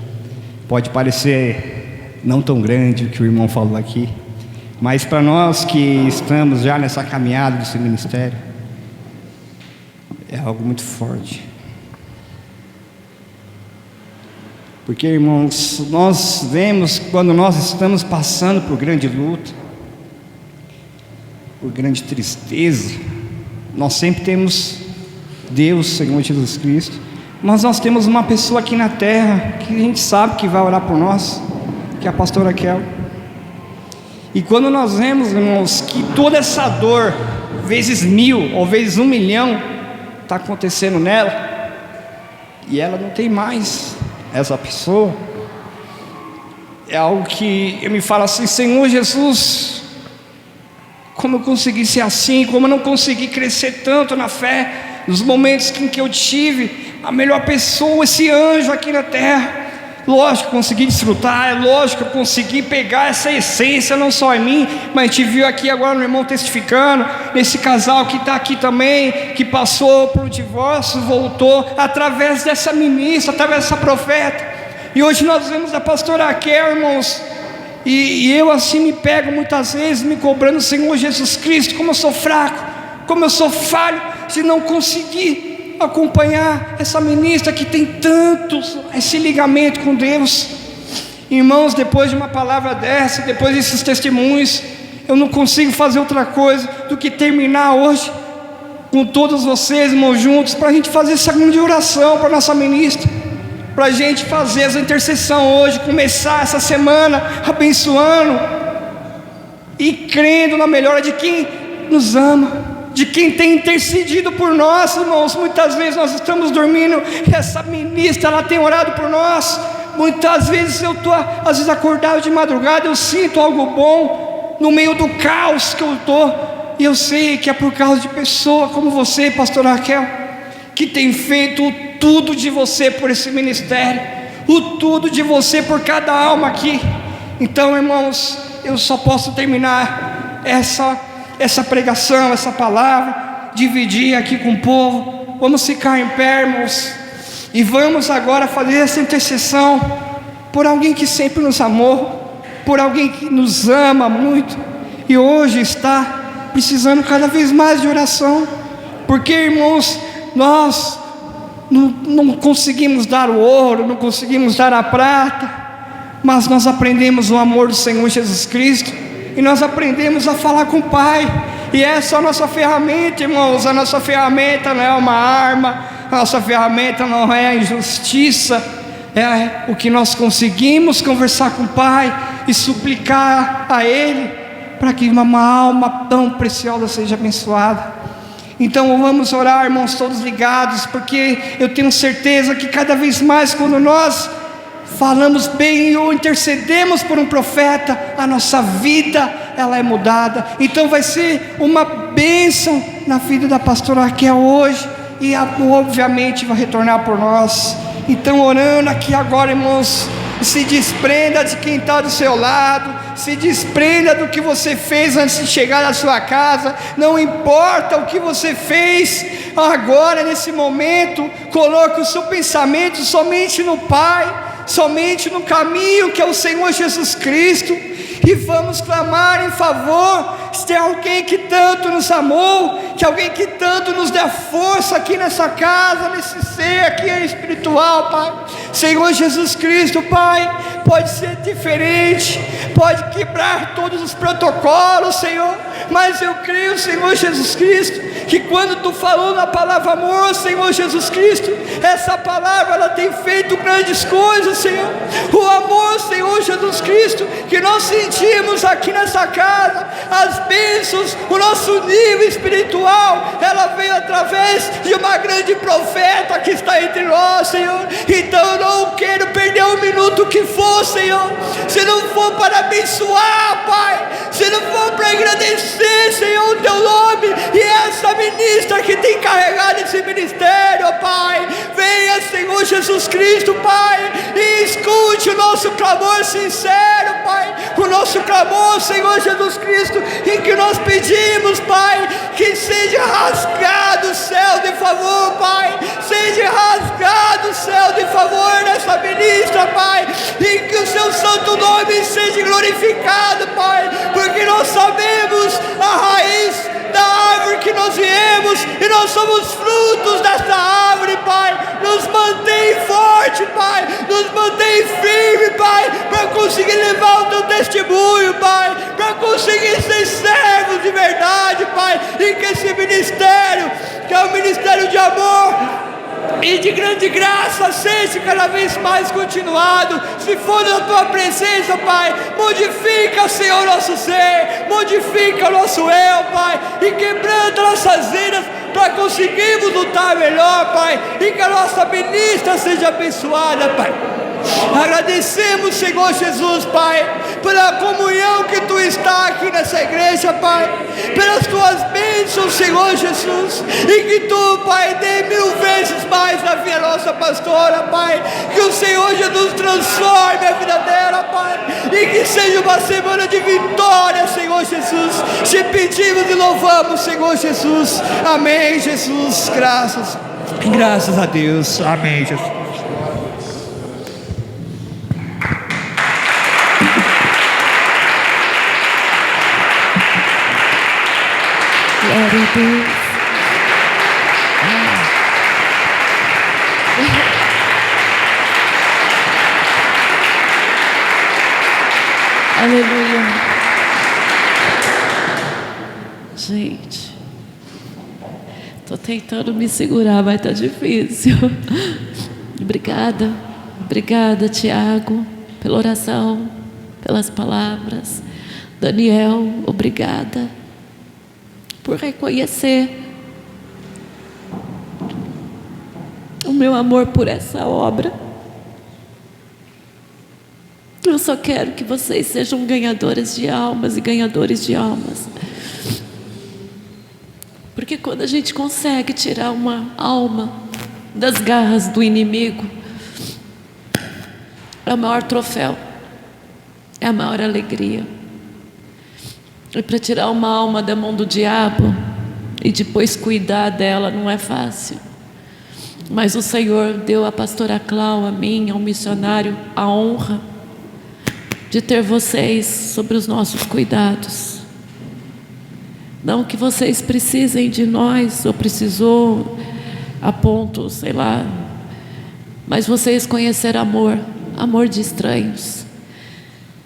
Pode parecer não tão grande o que o irmão falou aqui, mas para nós que estamos já nessa caminhada desse ministério, é algo muito forte. Porque, irmãos, nós vemos quando nós estamos passando por grande luta, por grande tristeza, nós sempre temos Deus, Senhor Jesus Cristo, mas nós temos uma pessoa aqui na terra que a gente sabe que vai orar por nós, que é a pastora Kel. E quando nós vemos, irmãos, que toda essa dor, vezes 1000 ou vezes 1 milhão, está acontecendo nela, e ela não tem mais essa pessoa, é algo que eu me falo assim: Senhor Jesus, como eu consegui ser assim, como eu não consegui crescer tanto na fé, nos momentos em que eu tive a melhor pessoa, esse anjo aqui na terra. Lógico que eu consegui desfrutar, é lógico que eu consegui pegar essa essência, não só em mim, mas a gente viu aqui agora no irmão testificando, nesse casal que está aqui também, que passou por um divórcio, voltou, através dessa ministra, através dessa profeta. E hoje nós vemos a pastora Raquel, irmãos, e eu assim me pego muitas vezes, me cobrando: Senhor Jesus Cristo, como eu sou fraco, como eu sou falho, se não conseguir acompanhar essa ministra que tem tantos, esse ligamento com Deus. Irmãos, depois de uma palavra dessa, depois desses testemunhos, eu não consigo fazer outra coisa do que terminar hoje com todos vocês, irmãos, juntos, para a gente fazer essa grande oração para a nossa ministra, para a gente fazer essa intercessão hoje, começar essa semana abençoando e crendo na melhora de quem nos ama, de quem tem intercedido por nós, irmãos. Muitas vezes nós estamos dormindo e essa ministra, ela tem orado por nós. Muitas vezes eu estou, às vezes, acordado de madrugada, eu sinto algo bom no meio do caos que eu estou, e eu sei que é por causa de pessoa como você, pastora Raquel, que tem feito o tudo de você por esse ministério, o tudo de você por cada alma aqui. Então, irmãos, eu só posso terminar essa pregação, essa palavra, dividir aqui com o povo. Vamos ficar em pé, irmãos, e vamos agora fazer essa intercessão por alguém que sempre nos amou, por alguém que nos ama muito e hoje está precisando cada vez mais de oração, porque, irmãos, nós não conseguimos dar o ouro, não conseguimos dar a prata, mas nós aprendemos o amor do Senhor Jesus Cristo, e nós aprendemos a falar com o Pai, e essa é a nossa ferramenta, irmãos. A nossa ferramenta não é uma arma, a nossa ferramenta não é a injustiça, é o que nós conseguimos conversar com o Pai e suplicar a Ele para que uma alma tão preciosa seja abençoada. Então vamos orar, irmãos, todos ligados, porque eu tenho certeza que cada vez mais quando nós falamos bem ou intercedemos por um profeta, a nossa vida, ela é mudada. Então vai ser uma bênção na vida da pastora Raquel hoje, e obviamente vai retornar por nós. Então orando aqui agora, irmãos, se desprenda de quem está do seu lado, se desprenda do que você fez antes de chegar na sua casa. Não importa o que você fez agora, nesse momento, coloque o seu pensamento somente no Pai, somente no caminho que é o Senhor Jesus Cristo, e vamos clamar em favor. Se tem alguém que tanto nos amou, que alguém que tanto nos dê força aqui nessa casa, nesse ser aqui espiritual, Pai, Senhor Jesus Cristo, Pai, pode ser diferente, pode quebrar todos os protocolos, Senhor, mas eu creio, Senhor Jesus Cristo, que quando Tu falou na palavra amor, Senhor Jesus Cristo, essa palavra ela tem feito grandes coisas, Senhor. O amor, Senhor Jesus Cristo, que nós sentimos aqui nessa casa, as bênçãos, o nosso nível espiritual, ela veio através de uma grande profeta que está entre nós, Senhor. Então eu não quero perder um minuto que for, Senhor, se não for para abençoar, Pai, se não for para agradecer, Senhor, o Teu nome, e essa ministra que tem carregado esse ministério, Pai, venha, Senhor Jesus Cristo, Pai, e escute o nosso clamor sincero, Pai, o nosso clamor, Senhor Jesus Cristo, em que nós pedimos, Pai, que seja rasgado o céu de favor, Pai, seja rasgado o céu de favor nessa ministra, Pai, e que o Seu santo nome seja glorificado, Pai, porque nós sabemos a raiz da árvore que nós viemos, e nós somos frutos dessa árvore, Pai. Nos mantém forte, Pai, nos mantém firme, Pai, para conseguir levar o Teu testemunho, Pai, para conseguir ser servos de verdade, Pai, e que esse ministério, que é um ministério de amor e de grande graça, seja cada vez mais continuado. Se for na Tua presença, Pai, modifica, Senhor, nosso ser, modifica o nosso eu, Pai, e quebranta nossas vidas para conseguirmos lutar melhor, Pai, e que a nossa ministra seja abençoada, Pai. Agradecemos, Senhor Jesus, Pai, pela comunhão que Tu está aqui nessa igreja, Pai, pelas Tuas bênçãos, Senhor Jesus, e que Tu, Pai, dê 1000 vezes mais na vida da nossa pastora, Pai, que o Senhor Jesus transforme a vida dela, Pai, e que seja uma semana de vitória, Senhor Jesus. Te pedimos e louvamos, Senhor Jesus. Amém, Jesus. Graças a Deus. Amém, Jesus. Glória a Deus. Aleluia. Gente, tô tentando me segurar, mas tá difícil. Obrigada, Tiago, pela oração, pelas palavras. Daniel, obrigada por reconhecer o meu amor por essa obra. Eu só quero que vocês sejam ganhadores de almas e ganhadores de almas. Porque quando a gente consegue tirar uma alma das garras do inimigo, é o maior troféu, é a maior alegria. E para tirar uma alma da mão do diabo e depois cuidar dela não é fácil. Mas o Senhor deu à pastora Clau, a mim, ao missionário, a honra de ter vocês sobre os nossos cuidados. Não que vocês precisem de nós, ou precisou a ponto, sei lá, mas vocês conheceram amor de estranhos.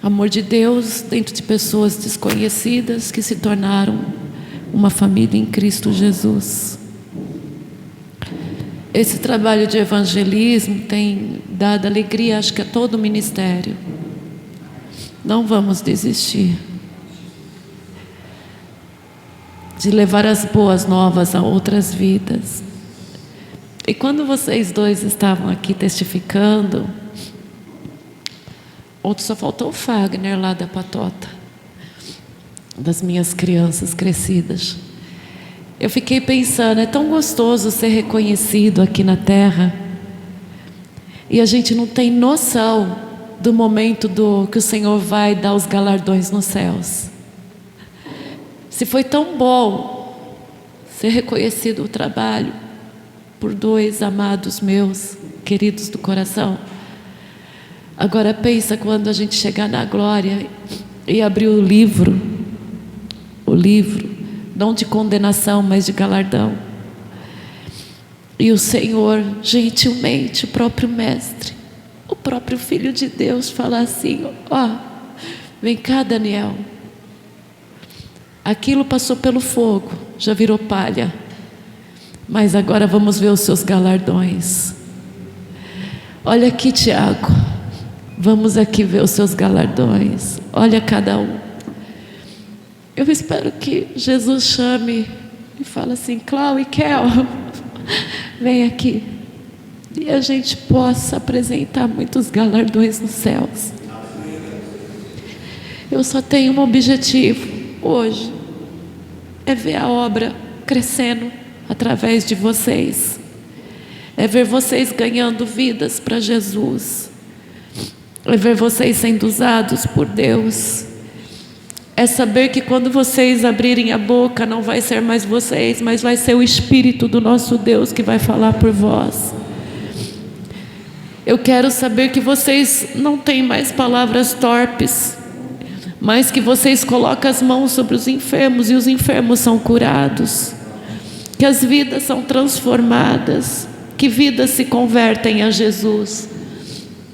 Amor de Deus dentro de pessoas desconhecidas que se tornaram uma família em Cristo Jesus. Esse trabalho de evangelismo tem dado alegria, acho que a todo o ministério. Não vamos desistir. de levar as boas novas a outras vidas. E quando vocês dois estavam aqui testificando, outro só faltou o Fagner lá da Patota, das minhas crianças crescidas. Eu fiquei pensando, é tão gostoso ser reconhecido aqui na terra, e a gente não tem noção do momento que o Senhor vai dar os galardões nos céus. Se foi tão bom ser reconhecido o trabalho por dois amados meus, queridos do coração, agora pensa quando a gente chegar na glória e abrir o livro, não de condenação, mas de galardão, e o Senhor, gentilmente, o próprio Mestre, o próprio Filho de Deus, falar assim: ó, vem cá, Daniel, aquilo passou pelo fogo, já virou palha, mas agora vamos ver os seus galardões. Olha aqui, Tiago, vamos aqui ver os seus galardões. Olha cada um. Eu espero que Jesus chame e fale assim: Clau e Kel, vem aqui, e a gente possa apresentar muitos galardões nos céus. Eu só tenho um objetivo hoje, é ver a obra crescendo através de vocês, é ver vocês ganhando vidas para Jesus, é ver vocês sendo usados por Deus, é saber que quando vocês abrirem a boca, não vai ser mais vocês, mas vai ser o Espírito do nosso Deus que vai falar por vós. Eu quero saber que vocês não têm mais palavras torpes, mas que vocês colocam as mãos sobre os enfermos e os enfermos são curados, que as vidas são transformadas, que vidas se convertem a Jesus.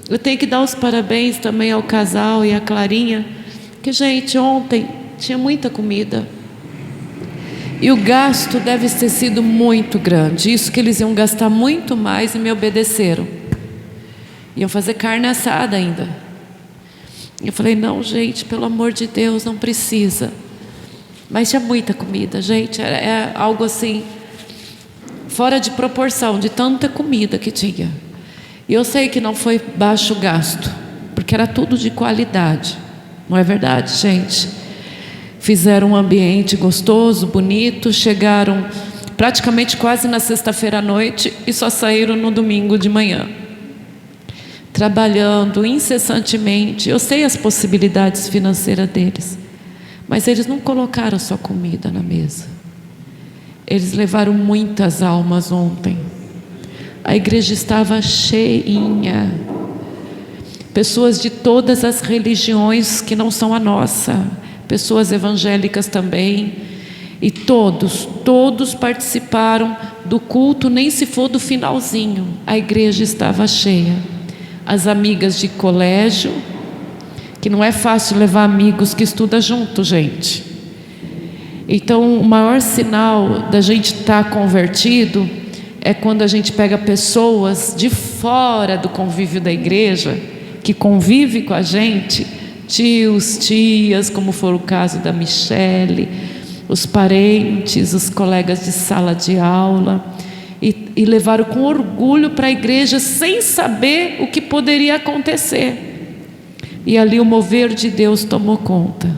Eu tenho que dar os parabéns também ao casal e à Clarinha, que, gente, ontem tinha muita comida e o gasto deve ter sido muito grande, isso que eles iam gastar muito mais, e me obedeceram, iam fazer carne assada ainda. Eu falei: não, gente, pelo amor de Deus, não precisa. Mas tinha muita comida, gente, é algo assim fora de proporção, de tanta comida que tinha. E eu sei que não foi baixo gasto, porque era tudo de qualidade, não é verdade, gente? Fizeram um ambiente gostoso, bonito, chegaram praticamente quase na sexta-feira à noite e só saíram no domingo de manhã, trabalhando incessantemente. Eu sei as possibilidades financeiras deles, mas eles não colocaram só comida na mesa, eles levaram muitas almas ontem. A igreja estava cheinha, pessoas de todas as religiões que não são a nossa, pessoas evangélicas também, e todos participaram do culto, nem se for do finalzinho, a igreja estava cheia. As amigas de colégio, que não é fácil levar amigos que estudam junto, gente. Então, o maior sinal da gente estar convertido é quando a gente pega pessoas de fora do convívio da igreja, que convive com a gente, tios, tias, como for o caso da Michele, os parentes, os colegas de sala de aula, e levaram com orgulho para a igreja, sem saber o que poderia acontecer. E ali o mover de Deus tomou conta.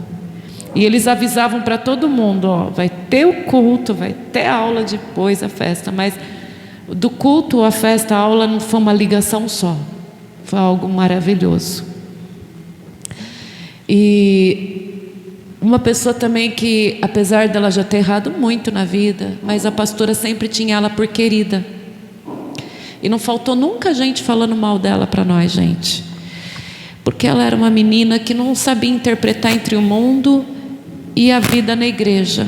E eles avisavam para todo mundo: ó, vai ter o culto, vai ter a aula depois, a festa. Mas do culto à festa, a aula não foi uma ligação só, foi algo maravilhoso. E uma pessoa também que, apesar dela já ter errado muito na vida, mas a pastora sempre tinha ela por querida, e não faltou nunca gente falando mal dela para nós, gente, porque ela era uma menina que não sabia interpretar entre o mundo e a vida na igreja.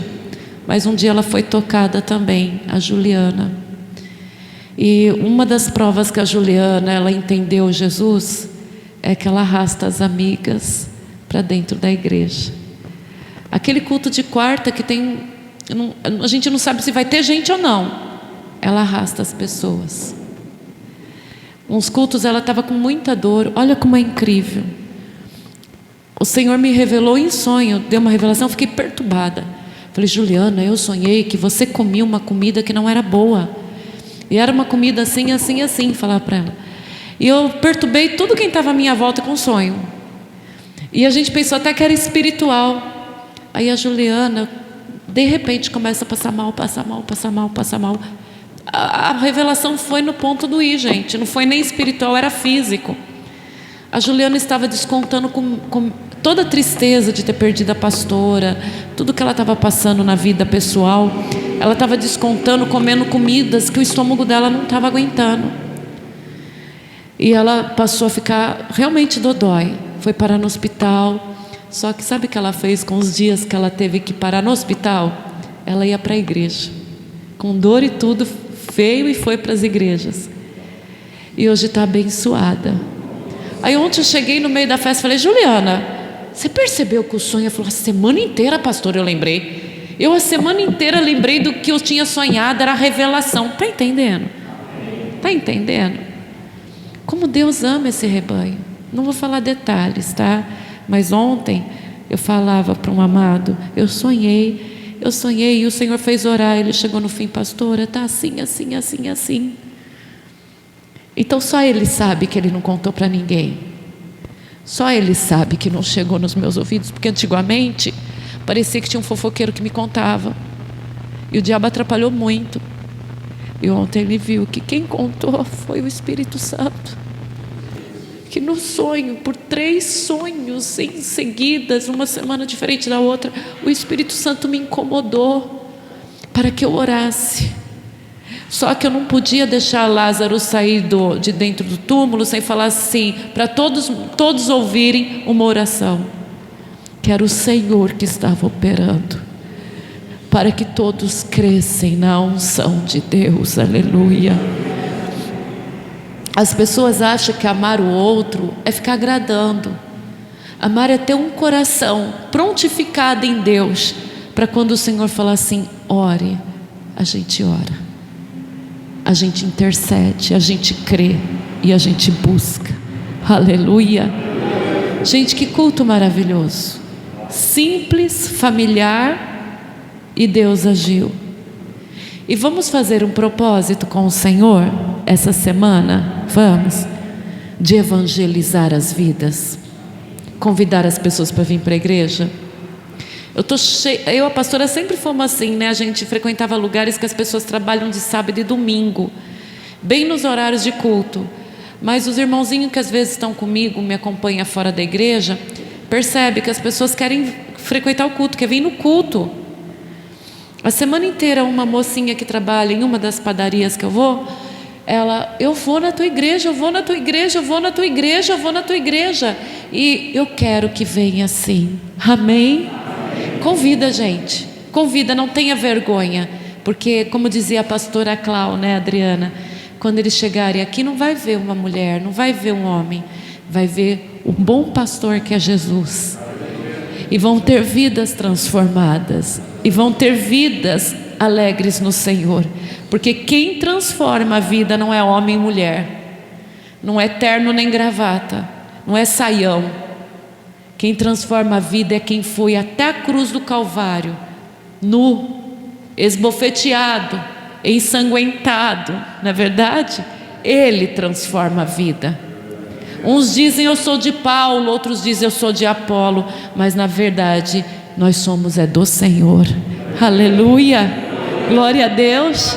Mas um dia ela foi tocada também, a Juliana. E uma das provas que a Juliana, ela entendeu Jesus, é que ela arrasta as amigas para dentro da igreja. Aquele culto de quarta que tem, a gente não sabe se vai ter gente ou não, ela arrasta as pessoas. Uns cultos ela estava com muita dor, olha como é incrível. O Senhor me revelou em sonho, deu uma revelação, eu fiquei perturbada. Falei: Juliana, eu sonhei que você comia uma comida que não era boa. E era uma comida assim, assim, assim, falar para ela. E eu perturbei tudo quem estava à minha volta com o sonho. E a gente pensou até que era espiritual. Aí a Juliana, de repente, começa a passar mal, passar mal, passar mal, passar mal. A revelação foi no ponto do i, gente. Não foi nem espiritual, era físico. A Juliana estava descontando com toda a tristeza de ter perdido a pastora, tudo que ela estava passando na vida pessoal. Ela estava descontando, comendo comidas que o estômago dela não estava aguentando. E ela passou a ficar realmente dodói. Foi parar no hospital. Só que sabe o que ela fez com os dias que ela teve que parar no hospital? Ela ia para a igreja. Com dor e tudo, veio e foi para as igrejas. E hoje está abençoada. Aí ontem eu cheguei no meio da festa e falei: Juliana, você percebeu que o sonho? Ela falou: a semana inteira, pastor, eu lembrei. Eu a semana inteira lembrei do que eu tinha sonhado, era a revelação. Está entendendo? Está entendendo? Como Deus ama esse rebanho. Não vou falar detalhes, tá? Mas ontem eu falava para um amado: eu sonhei e o Senhor fez orar. Ele chegou no fim: pastora, está assim, assim, assim, assim. Então só Ele sabe que Ele não contou para ninguém. Só Ele sabe que não chegou nos meus ouvidos. Porque antigamente parecia que tinha um fofoqueiro que me contava. E o diabo atrapalhou muito. E ontem ele viu que quem contou foi o Espírito Santo. Que no sonho, por 3 sonhos em seguidas, uma semana diferente da outra, o Espírito Santo me incomodou para que eu orasse. Só que eu não podia deixar Lázaro sair de dentro do túmulo sem falar assim, para todos ouvirem uma oração, que era o Senhor que estava operando, para que todos crescem na unção de Deus. Aleluia. As pessoas acham que amar o outro é ficar agradando. Amar é ter um coração prontificado em Deus, para quando o Senhor falar assim: ore, a gente ora. A gente intercede, a gente crê e a gente busca. Aleluia. Gente, que culto maravilhoso. Simples, familiar, e Deus agiu. E vamos fazer um propósito com o Senhor essa semana? Vamos. De evangelizar as vidas. Convidar as pessoas para vir para a igreja. Eu e a pastora sempre fomos assim, né? A gente frequentava lugares que as pessoas trabalham de sábado e domingo, bem nos horários de culto. Mas os irmãozinhos que às vezes estão comigo, me acompanham fora da igreja, percebe que as pessoas querem frequentar o culto, querem vir no culto. A semana inteira uma mocinha que trabalha em uma das padarias que eu vou vou na tua igreja, eu vou na tua igreja, eu vou na tua igreja, eu vou na tua igreja. E eu quero que venha assim. Amém? Convida, gente. Convida, não tenha vergonha. Porque, como dizia a pastora Clau, né, Adriana? Quando eles chegarem aqui, não vai ver uma mulher, não vai ver um homem. Vai ver o bom pastor que é Jesus. E vão ter vidas transformadas. E vão ter vidas alegres no Senhor. Porque quem transforma a vida não é homem e mulher. Não é terno nem gravata. Não é saião. Quem transforma a vida é quem foi até a cruz do Calvário, nu, esbofeteado, ensanguentado, não é verdade? Ele transforma a vida. Uns dizem eu sou de Paulo, outros dizem eu sou de Apolo, mas na verdade nós somos do Senhor. Aleluia, glória a Deus.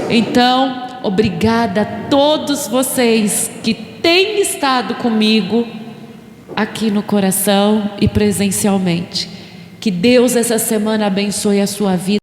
Então, obrigada a todos vocês que têm estado comigo aqui no coração e presencialmente. Que Deus essa semana abençoe a sua vida.